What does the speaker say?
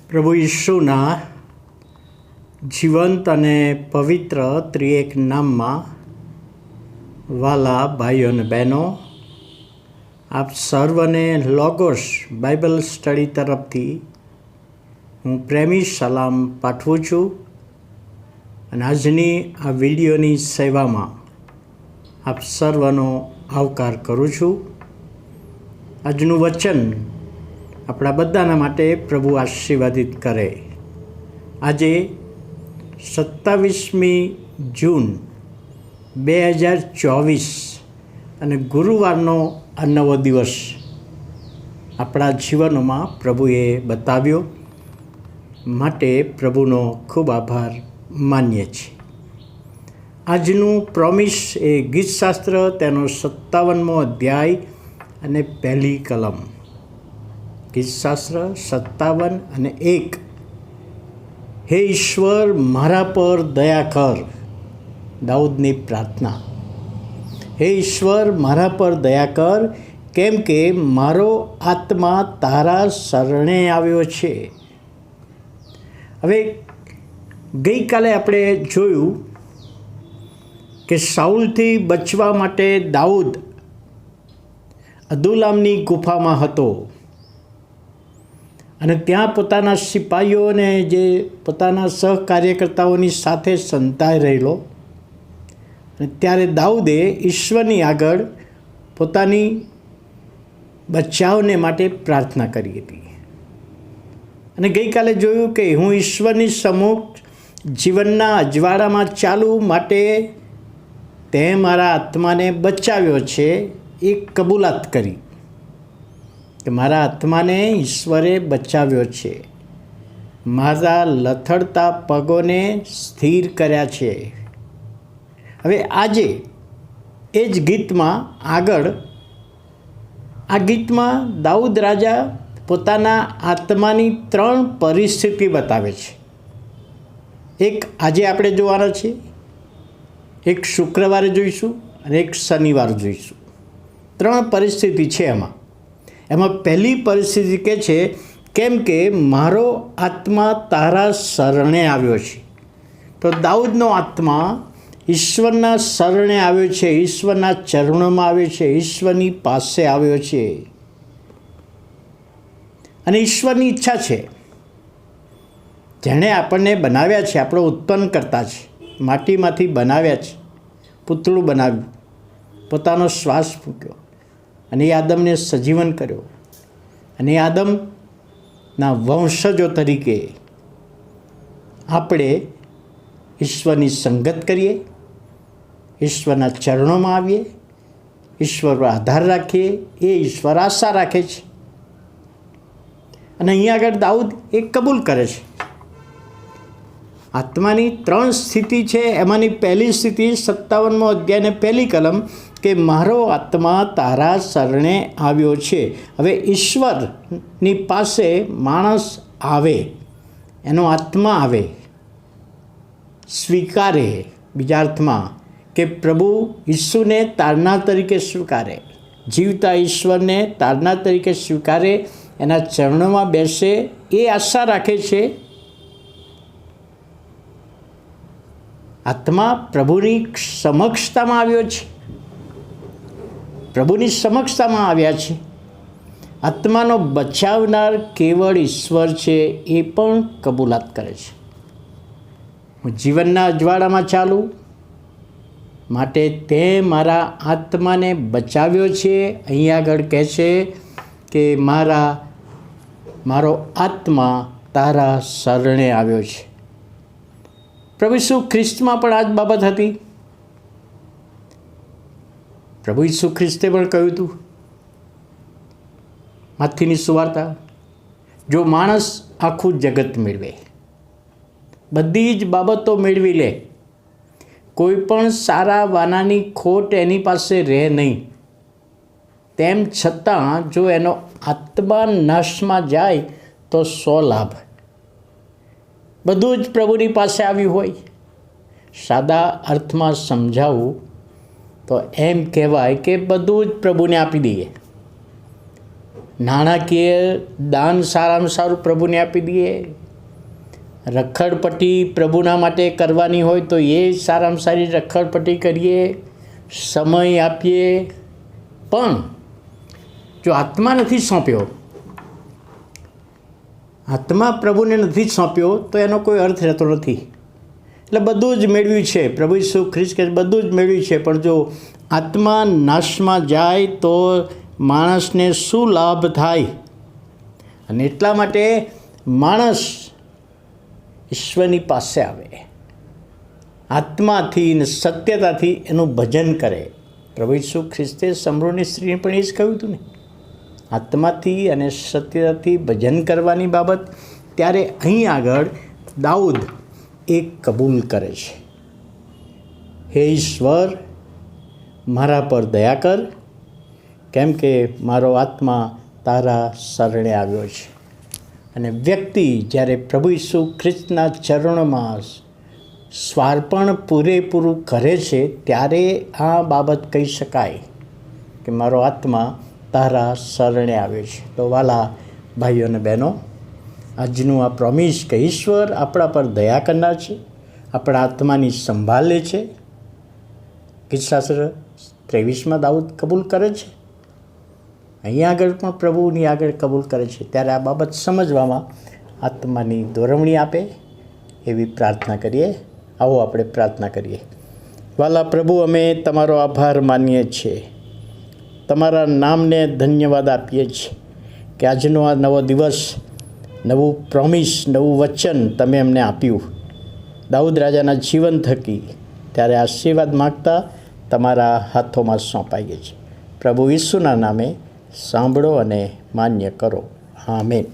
પ્રભુ ઈસુના જીવંત અને પવિત્ર ત્રિએક નામમાં વાલા ભાઈઓ અને બહેનો, આપ સર્વને લોગોસ બાઇબલ સ્ટડી તરફથી હું પ્રેમી સલામ પાઠવું છું અને આજની આ વિડીયોની સેવામાં આપ સર્વનો આવકાર કરું છું. આજનું વચન આપણા બધાના માટે પ્રભુ આશીર્વાદિત કરે. આજે 27મી જૂન 2024 અને ગુરુવારનો આ નવો દિવસ આપણા જીવનોમાં પ્રભુએ બતાવ્યો માટે પ્રભુનો ખૂબ આભાર માનીએ છીએ. આજનું પ્રોમિસ એ ગીતશાસ્ત્ર તેનો 57મો અધ્યાય અને પહેલી કલમ. ગીતશાસ્ત્ર 57 અને 1. હે ઈશ્વર, મારા પર દયા કર. દાઉદની પ્રાર્થના. હે ઈશ્વર, મારા પર દયા કર, કેમ કે મારો આત્મા તારા શરણે આવ્યો છે. હવે ગઈકાલે આપણે જોયું કે સાઉલથી બચવા માટે દાઉદ અદુલ્લામની ગુફામાં હતો અને ત્યાં પોતાના સિપાહીઓને જે પોતાના સહકાર્યકર્તાઓની સાથે સંતાઈ રહેલો, અને ત્યારે દાઉદે ઈશ્વરની આગળ પોતાની બચાવને માટે પ્રાર્થના કરી હતી. અને ગઈકાલે જોયું કે હું ઈશ્વરની સમુખ જીવનના અજવાળામાં ચાલુ માટે તે મારા આત્માને બચાવ્યો છે એ કબૂલાત કરી કે મારા આત્માને ઈશ્વરે બચાવ્યો છે, મારા લથડતા પગોને સ્થિર કર્યા છે. હવે આજે એ જ ગીતમાં આગળ આ ગીતમાં દાઉદ રાજા પોતાના આત્માની 3 પરિસ્થિતિ બતાવે છે. એક આજે આપણે જોવાના છે, એક શુક્રવારે જોઈશું અને એક શનિવાર જોઈશું. 3 પરિસ્થિતિ છે એમાં પહેલી પરિસ્થિતિ કહે છે, કેમ કે મારો આત્મા તારા શરણે આવ્યો છે. તો દાઉદનો આત્મા ઈશ્વરના શરણે આવ્યો છે, ઈશ્વરના ચરણોમાં આવ્યો છે, ઈશ્વરની પાસે આવ્યો છે. અને ઈશ્વરની ઈચ્છા છે, જેણે આપણને બનાવ્યા છે, આપણો ઉત્પન્ન કરતા છે, માટીમાંથી બનાવ્યા છે, પૂતળું બનાવ્યું, પોતાનો શ્વાસ ફૂંક્યો અને એ આદમને સજીવન કર્યો. અને એ આદમના વંશજો તરીકે આપણે ઈશ્વરની સંગત કરીએ, ઈશ્વરના ચરણોમાં આવીએ, ઈશ્વર પર આધાર રાખીએ, એ ઈશ્વર આશા રાખે છે. અને અહીંયા આગળ દાઉદ એ કબૂલ કરે છે. આત્માની 3 સ્થિતિ છે, એમાંની પહેલી સ્થિતિ 57મો અધ્યાયને પહેલી કલમ કે મારો આત્મા તારા શરણે આવ્યો છે. હવે ઈશ્વરની પાસે માણસ આવે, એનો આત્મા આવે, સ્વીકારે, બીજા અર્થમાં કે પ્રભુ ઈસુને તારનાર તરીકે સ્વીકારે, જીવતા ઈશ્વરને તારનાર તરીકે સ્વીકારે, એના ચરણોમાં બેસે, એ આશા રાખે છે. આત્મા પ્રભુની સમક્ષતામાં આવ્યો છે, પ્રભુની સમક્ષતામાં આવ્યા છે. આત્માનો બચાવનાર કેવળ ઈશ્વર છે, એ પણ કબૂલાત કરે છે. હું જીવનના અજવાળામાં ચાલું માટે તે મારા આત્માને બચાવ્યો છે. અહીંયા આગળ કહે છે કે મારો આત્મા તારા શરણે આવ્યો છે. પ્રભુ ઈસુ ખ્રિસ્તમાં પણ આ જ બાબત હતી. પ્રભુ ઈસુ ખ્રિસ્તે પણ કહ્યું હતું, માથીની સુવાર્તા, જો માણસ આખું જગત મેળવે, બધી જ બાબતો મેળવી લે, કોઈ પણ સારા વાનાની ખોટ એની પાસે રહે નહીં, તેમ છતાં જો એનો આત્મા નાશમાં જાય તો 100 લાભ. બધું જ પ્રભુની પાસે આવ્યું હોય. સાદા અર્થમાં સમજાવું તો એમ કહેવાય કે બધું જ પ્રભુને આપી દઈએ. નાણાકીય દાન સારામાં સારું પ્રભુને આપી દઈએ, રખડપટ્ટી પ્રભુના માટે કરવાની હોય તો એ સારામાં સારી રખડપટ્ટી કરીએ, સમય આપીએ. પણ જો આત્મા નથી સોંપ્યો, આત્મા પ્રભુને નથી સોંપ્યો તો એનો કોઈ અર્થ રહેતો નથી. એટલે બધું જ મેળવ્યું છે, પ્રભુ ઈસુ ખ્રિસ્ત કે બધું જ મેળવ્યું છે, પણ જો આત્મા નાશમાં જાય તો માણસને શું લાભ થાય? અને એટલા માટે માણસ ઈશ્વરની પાસે આવે, આત્માથી ને સત્યતાથી એનું ભજન કરે. પ્રભુ ઈસુ ખ્રિસ્તે સમરૂની સ્ત્રીને પણ એ જ કહ્યું હતું ને, આત્માથી અને સત્યતાથી ભજન કરવાની બાબત. ત્યારે અહીં આગળ દાઉદ એ કબૂલ કરે છે, હે ઈશ્વર મારા પર દયા કર, કેમ કે મારો આત્મા તારા શરણે આવ્યો છે. અને વ્યક્તિ જ્યારે પ્રભુ ઈસુ ખ્રિસ્તના ચરણોમાં સ્વાર્પણ પૂરેપૂરું કરે છે ત્યારે આ બાબત કહી શકાય કે મારો આત્મા તારા શરણે આવ્યો છે. તો વાલા ભાઈઓ અને બહેનો, આજનું આ પ્રોમિસ કે ઈશ્વર આપણા પર દયા કરનાર છે, આપણા આત્માની સંભાળ લે છે. ગીતશાસ્ત્ર 23 દાઉદ કબૂલ કરે છે, અહીંયા આગળ પણ પ્રભુની આગળ કબૂલ કરે છે. ત્યારે આ બાબત સમજવામાં આત્માની દોરવણી આપે એવી પ્રાર્થના કરીએ. આવો આપણે પ્રાર્થના કરીએ. વાલા પ્રભુ, અમે તમારો આભાર માનીએ છીએ, તમારા નામને ધન્યવાદ આપીએ છીએ કે આજનો આ નવો દિવસ, નવું પ્રોમિસ, નવું વચન તમે અમને આપ્યું દાઉદ રાજાના જીવન થકી. ત્યારે આશીર્વાદ માગતા તમારા હાથોમાં સોંપાઈએ છીએ. પ્રભુ ઈસુના નામે સાંભળો અને માન્ય કરો. આમેન.